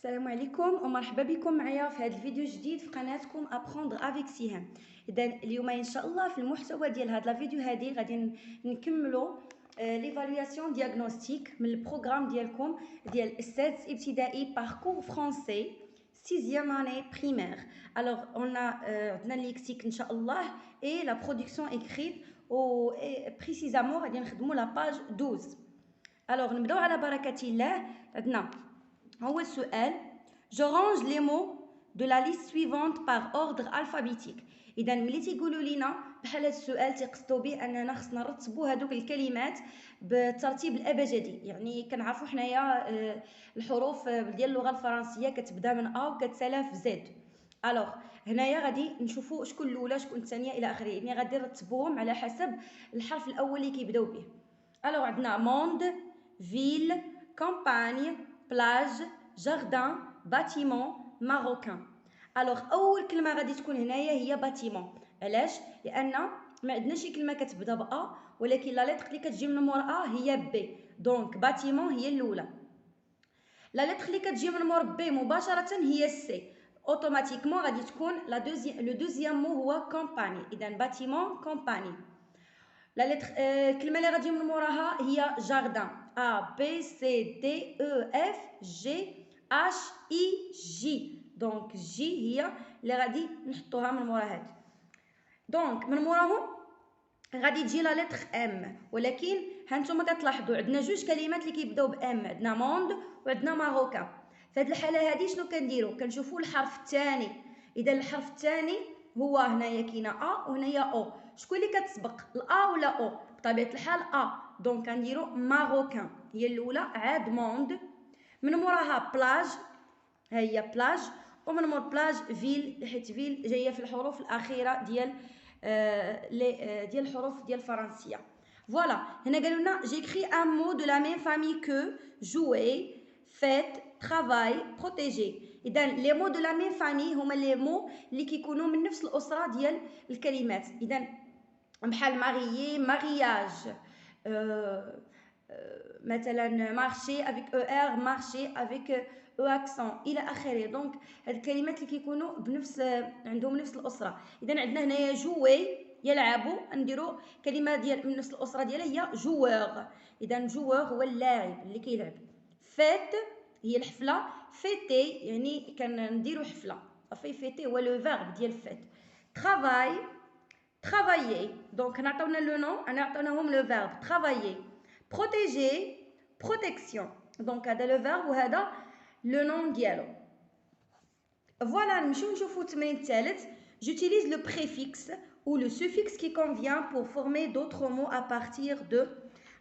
السلام عليكم ومرحبا بكم معايا في هذا الفيديو الجديد في قناتكم ابروندر افيك سهام. اذا اليوم ان شاء الله في المحتوى ديال هذا الفيديو هذه غادي نكملوا ليفالواسيون دياغنوستيك من البروغرام ديالكم ديال السادس ابتدائي باركور فرونسي 6e année primaire. Alors on a عندنا الليكسيك ان شاء الله et la production écrite و précisément غادي نخدموا لا باج 12. Alors نبداو على بركه الله. عندنا أول سؤال je range les mots de la liste suivante par ordre alphabétique. إذا ملي تيقولوا لينا بحال هذا السؤال تيقصدوا به أننا خصنا نرتبوا هذوك الكلمات بالترتيب الأبجدي، يعني كنعرفوا حنايا الحروف ديال اللغة الفرنسية كتبدا من أ وكتسالى في زد. الوغ هنايا غادي نشوفوا شكون الأولى شكون الثانية إلى آخره، يعني غادي نرتبوهم على حسب الحرف الأول اللي كيبداو به. الوغ عندنا موند، فيل، كامباني، plage, jardin, bâtiment, marocain. Alors اول كلمه غادي تكون هنايا هي باتيمون. علاش؟ لان ما عندناش شي كلمه كتبدا با ولكن لا لتر اللي كتجي من مور ا هي بي، دونك باتيمون هي الاولى. لا لتر اللي كتجي من مور بي مباشره هي سي، اوتوماتيكمون غادي تكون لو دوزيام مو هو كومباني. اذا باتيمون كومباني. لا لتر الكلمه اللي غادي من موراها هي جاردان. A B C D E F G H I J. دونك جي هي اللي غادي نحطوها من مورا هاد. دونك من موراهم غادي تجي لا لتر ام، ولكن هانتوما كتلاحظوا عندنا جوج كلمات اللي كيبداو بام، عندنا موند وعندنا ماروكان. في هاد الحاله هادي شنو كنديروا؟ كنشوفوا الحرف الثاني. اذا الحرف الثاني هو هنايا كاينه ا وهنايا او، شكون اللي كتسبق الا ولا او؟ بطبيعه الحال ا، دونك كنديروا ماروكان هي الاولى، عاد موند، من موراها بلاج ها هي بلاج، ومن مور بلاج فيل حيت فيل جايه في الحروف الاخيره ديال ديال الحروف ديال الفرنسيه. فوالا هنا قالوا لنا جيكري ان مو دو لا ميم فامي كو جوي فيت ترافاي بروتيجي. اذا لي مو دو لا ميم فامي هما لي مو اللي كيكونوا من نفس الاسره ديال الكلمات. اذا بحال ماريي مارياج، مثلا مارشي افيك او ار مارشي افيك او اكسون الى اخره. دونك هاد الكلمات اللي كيكونوا بنفس عندهم نفس الاسره. اذا عندنا هنايا جوي يلعبوا، نديروا كلمه ديال من نفس الاسره ديالها هي جوور. اذا جوور هو اللاعب اللي كيلعب. فيت هي الحفله، فيتي يعني كنديروا حفله، صافي فيتي هو لو فيرب ديال فيت. ترافاي travailler، donc نعطيونا لو نون، انا عطيناهم لو فيرب travailler. protéger protection، donc هذا لو فيرب وهذا لو نون ديالو. فوالا نمشيو نشوفو التمرين الثالث. j'utilise le préfixe ou le suffixe qui convient pour former d'autres mots à partir de.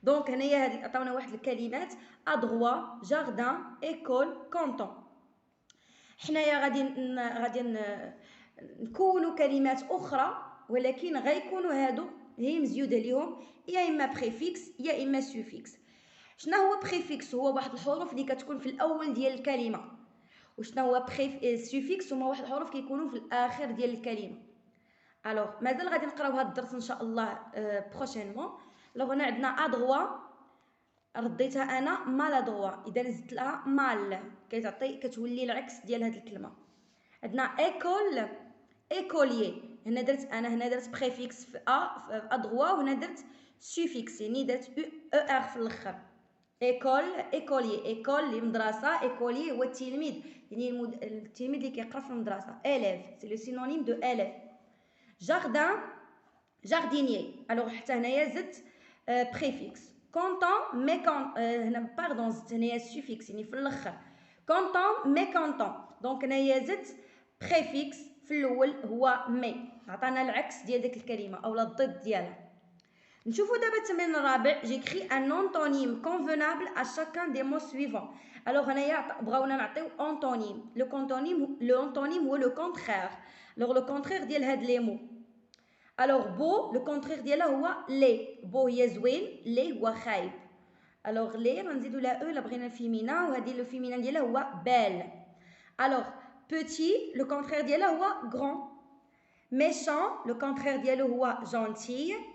donc هنايا هاد عطاونا واحد الكلمات adroit jardin école canton. حنايا غادي نكونوا كلمات اخرى ولكن غيكونوا هادو هي مزيوده ليهم يا اما بريفيكس يا اما سوفيكس. شنو هو بريفيكس؟ هو واحد الحروف اللي كتكون في الاول ديال الكلمه، وشنو هو سوفيكس؟ هما واحد الحروف كيكونوا في الاخر ديال الكلمه. الوغ مازال غادي نقراو هذا الدرس ان شاء الله بروشينمون. لو هنا عندنا ادغوا رديتها انا مالادغوا، اذا زدت لها مال كتعطي كتولي العكس ديال هذه الكلمه. عندنا ايكول ايكوليي، هنا درت بريفيكس في ا في ادغوا، وهنا درت سوفيكس يعني درت او ار في الاخر. ايكول ايكوليي، ايكول اللي مدرسه، ايكوليي هو التلميذ يعني التلميذ اللي كيقرا في المدرسه، اليف سي لو سينونيم دو اليف. جاردان جاردينيي، الوغ حتى هنايا زدت بريفيكس. كونطون ميكون هنا باردون زدت هنايا سوفيكس يعني في الاخر. كونطون ميكونطون، دونك هنايا زدت بريفيكس في الاول هو مي، عطانا العكس ديال ديك الكلمه اولا الضد ديالها. نشوفوا دابا التمرين الرابع. جيكري ان انطونيم كونفونابل ا شاكان دي مو سويفون. الوغ هنايا بغاونا نعطيو انطونيم. لو انطونيم هو لو كونترير. الوغ لو كونترير ديال هاد لي مو. الوغ بو لو كونترير ديالها هو لي، بو هي زوين، لي هو خايب. الوغ لي غنزيدو لا او الا بغينا الفيمينا، وهادي لو فيمينا ديالها هو بال. الوغ petit le contraire ديالها هو grand. méchant le contraire ديالو هو gentil.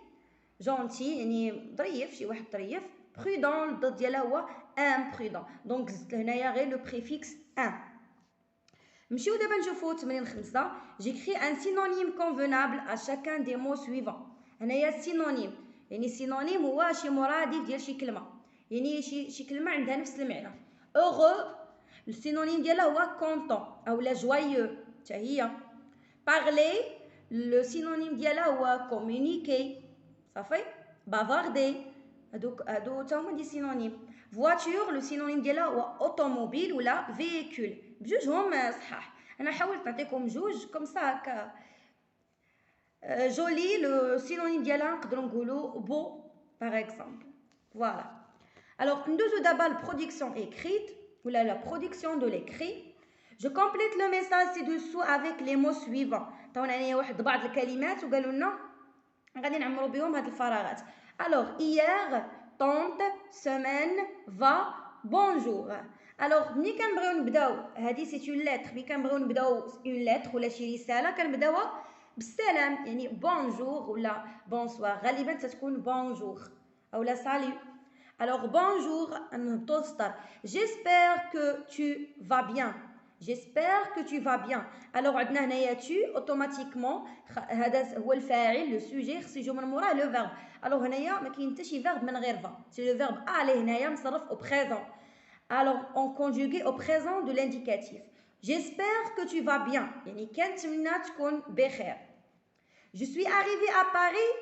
gentil يعني ظريف، شي واحد ظريف. prudent الضد ديالها هو imprudent. دونك زدت هنايا غير لو بريفيكس ان. نمشيو دابا نشوفو تمرين 5. J'écris un synonyme convenable à chacun des mots suivants. هنايا synonyme يعني synonyme هو شي مرادف ديال شي كلمة، يعني شي كلمة عندها نفس المعنى. heureux السينونيم ديالها هو content أو لا joyeux حتى هي. parler le synonyme ديالها هو communiquer صافي. bavarder هادو تا هما دي سينونيم. voiture le synonyme ديالها هو automobile ولا véhicule. بجوجهم صحاح. انا حاولت نعطيكم جوج كوم سا هكا. joli le synonyme ديالها نقدروا نقولوا beau par exemple. voilà. alors ندوزو دابا production écrite ولا la production de l'écrit. je complète le message ci-dessous avec les mots suivants. عطاونا هنايا واحد بعض الكلمات وقالوا لنا غادي نعمروا بهم هاد الفراغات. alors hier tante semaine va bonjour. alors ملي كنبغيو نبداو هذه سي اون لتر، ملي كنبغيو نبداو اون لتر ولا شي رساله كنبداوها بالسلام، يعني بونجور ولا بونسوار، غالبا تتكون بونجور اولا سالي. alors bonjour نهبطو للسطر. j'espère que tu vas bien. j'espère que tu vas bien. alors عندنا هنايا tu اوتوماتيكمون هذا هو الفاعل لو سوجي خصو يجيو من موراه لو فيرب. alors هنايا ما كاين حتى شي فيرب من غير فا، سي لو فيرب aller هنايا مصرف au présent. alors on conjugué au présent de l'indicatif. j'espère que tu vas bien يعني كنتمنى تكون بخير. je suis arrivé à Paris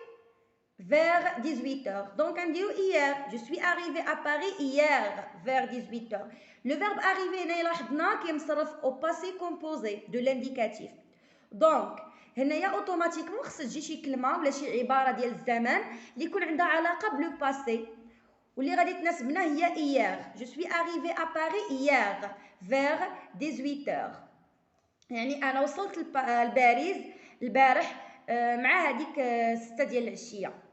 vers 18h. donc on dit hier je suis arrivé à Paris hier vers 18h. le verbe arriver هنا لاحظنا كيمصرف au passé composé de l'indicatif. donc هنايا اوتوماتيكمون خص تجي شي كلمه ولا شي عباره ديال الزمان اللي يكون عندها علاقه بلو باسي واللي غادي تناسبنا هي hier. je suis arrivé à Paris hier vers 18h. يعني انا وصلت لباريس البارح مع هذيك 6 ديال العشيه.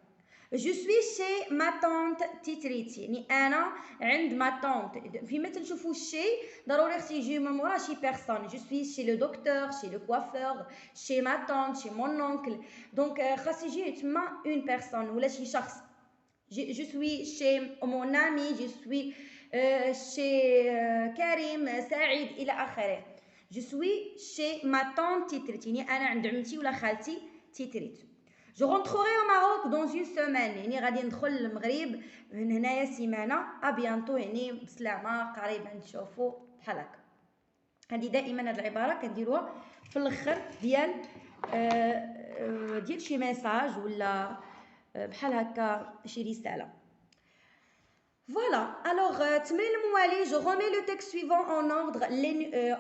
je suis chez ma tante تيتريت يعني انا عند ما طونت. فيما تنشوفوا شي ضروري خص يجي من مورا شي بيرسون. je suis chez le docteur chez le coiffeur chez ma tante chez mon oncle. donc خص يجي تما اون بيرسون ولا شي شخص. je suis chez mon ami je suis chez كريم سعيد الى اخره. je suis chez ma tante تيتريت يعني انا عند عمتي ولا خالتي تيتريت. je rentrerai au Maroc dans une semaine يعني غادي ندخل المغرب من هنايا سيمانه. ابيانتو يعني بسلامه قريبا نشوفوا بحال هكا. هذه دائما هذه العباره كنديروها في الاخر ديال شي ميساج ولا بحال هكا شي رساله. voilà. alors تمرين الموالي. je remets le texte suivant en ordre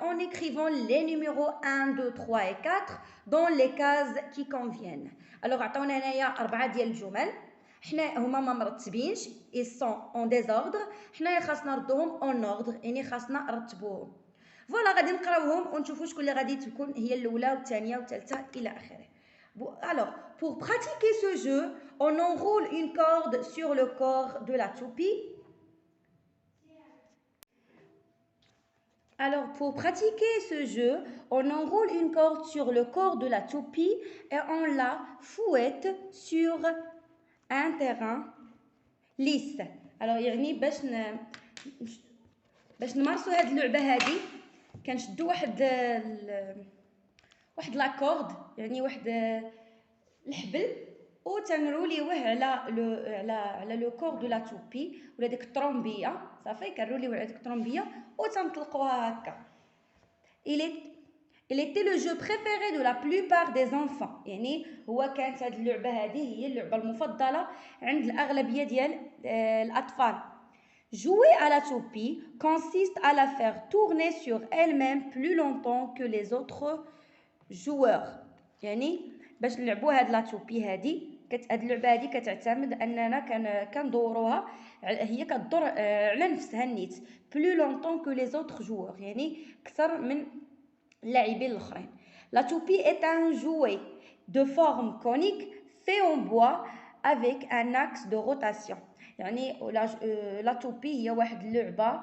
en écrivant les numéros 1 2 3 et 4 dans les cases qui conviennent. alors عطاونا هنايا 4 ديال الجمل حنا هما ما مرتبينش ils sont en désordre. حنايا خاصنا نردوهم en ordre يعني خاصنا نرتبوهم. فوالا غادي نقراوهم ونشوفوا شكون اللي غادي تكون هي الاولى والثانيه والثالثه الى اخره. alors pour pratiquer ce jeu on enroule une corde sur le corps de la toupie. alors pour pratiquer ce jeu on enroule une corde sur le corps de la toupie et on la fouette sur un terrain lisse. alors يعني باش نمارسوا هاد اللعبه هادي كنشدوا واحد لاكورد يعني واحد الحبل و تنروليوه على لو كور دو لا توبي ولا ديك الطرومبيه صافي كنروليوه على ديك الطرومبيه و تنطلقوها هكا. il était le jeu préféré de la plupart des enfants يعني هو كانت هاد اللعبه هذه هي اللعبه المفضله عند الاغلبيه ديال الاطفال. jouer à la toupie consiste à la faire tourner sur elle-même plus longtemps que les autres joueurs. يعني باش نلعبوا هاد لا توبي هادي هاد اللعبه هادي كتعتمد اننا كندوروها هي كدور على نفسها النيت plus longtemps que les autres joueurs يعني اكثر من اللاعبين الاخرين. la toupie est un jouet de forme conique fait en bois avec un axe de rotation. يعني لا توبي هي واحد اللعبه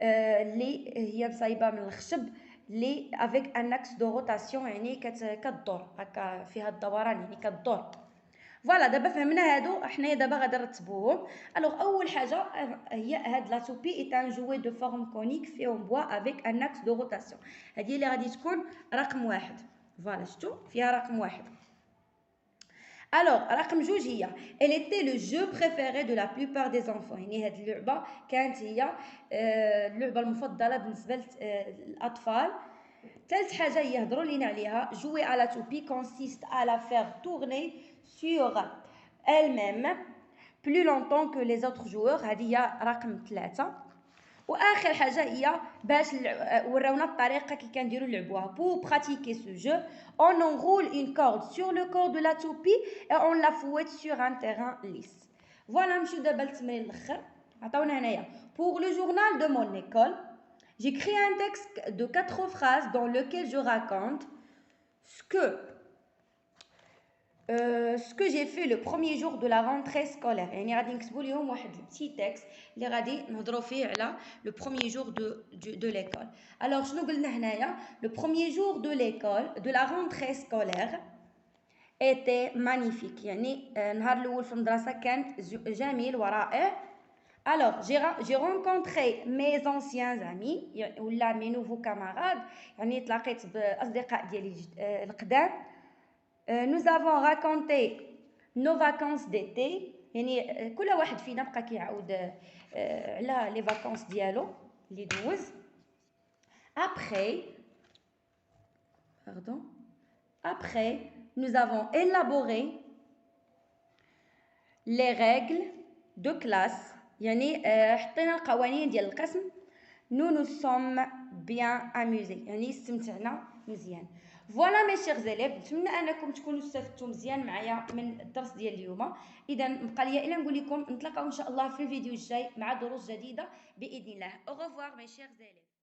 اللي هي مصايبه من الخشب اللي افيك ان اكس دو روتاسيون يعني كدور هكا فيها الدوران يعني كدور. فوالا دابا فهمنا هادو، حنايا دابا غادي نرتبوهم. الوغ اول حاجه هي هاد لا توبي اي ان جوي دو فورم كونيك في اون بوا افيك ان اكس دو روتاسيون، هادي اللي غادي تكون رقم واحد. فوالا شفتو فيها رقم واحد. الوغ رقم جوج هي elle était le jeu préféré de la plupart des enfants، يعني هاد اللعبه كانت هي اللعبه المفضله بالنسبه للاطفال. ثالث حاجه هي هضروا لينا عليها jouer à la toupie consiste à la faire tourner sur elle-même plus longtemps que les autres joueurs، هذه هي رقم 3. واخر حاجه هي باش وراونا الطريقه كي كنديروا نلعبوها. pour pratiquer ce jeu on enroule une corde sur le corps de la toupie et on la fouette sur un terrain lisse. voilà نمشيو دابا للتمرين الاخر. عطاونا هنايا pour le journal de mon école j'écris un texte de 4 phrases dans lequel je raconte ce que j'ai fait le premier jour de la rentrée scolaire. يعني غادي نكتبوا لهم واحد petit texte اللي غادي نهضروا فيه على le premier jour de l'école. alors شنو قلنا هنايا؟ le premier jour de l'école de la rentrée scolaire était magnifique، يعني النهار الاول في المدرسه كان جميل ورائع. alors j'ai rencontré mes anciens amis ولا mes nouveaux camarades، يعني تلاقيت باصدقاء ديالي القدام. nous avons raconté nos vacances d'été، يعني كل واحد فينا بقى كيعاود على لي فاكونس ديالو اللي دوز. après nous avons élaboré les règles de classe، يعني حطينا القوانين ديال القسم. nous nous sommes bien amusés، يعني استمتعنا مزيان. فوالا مي شيغ زيليف، نتمنى انكم تكونوا استفدتوا مزيان معايا من الدرس ديال اليوم. اذا بقى لي الا نقول لكم نتلاقاو ان شاء الله في الفيديو الجاي مع دروس جديده باذن الله. au revoir مي شيغ زيليف.